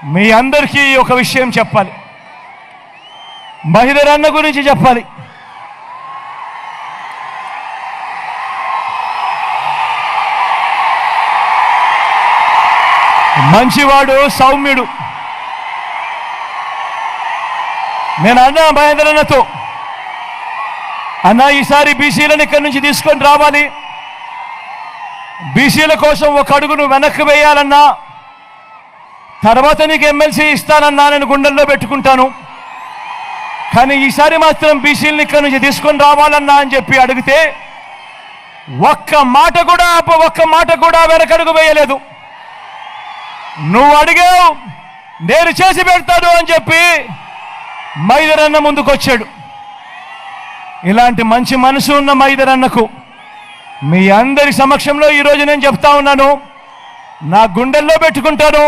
మీ అందరికీ ఒక విషయం చెప్పాలి. మహీధర్ అన్న గురించి చెప్పాలి. మంచివాడు, సౌమ్యుడు. నేను అన్నా మహేందర్ అన్నతో, అన్నా ఈసారి బీసీలను ఇక్కడి నుంచి తీసుకొని రావాలి, బీసీల కోసం ఒక అడుగును వెనక్కి వేయాలన్నా, తర్వాత నీకు ఎమ్మెల్సీ ఇస్తానన్నా నేను గుండెల్లో పెట్టుకుంటాను, కానీ ఈసారి మాత్రం బీసీలను ఇక్కడి నుంచి తీసుకొని రావాలన్నా అని చెప్పి అడిగితే ఒక్క మాట కూడా వెనకడుగు వేయలేదు. నువ్వు అడిగావు, నేను చేసి పెడతాను అని చెప్పి మహీధర్ అన్న ముందుకొచ్చాడు. ఇలాంటి మంచి మనసు ఉన్న మహీధర్ అన్నకు మీ అందరి సమక్షంలో ఈరోజు నేను చెప్తా ఉన్నాను, నా గుండెల్లో పెట్టుకుంటాను.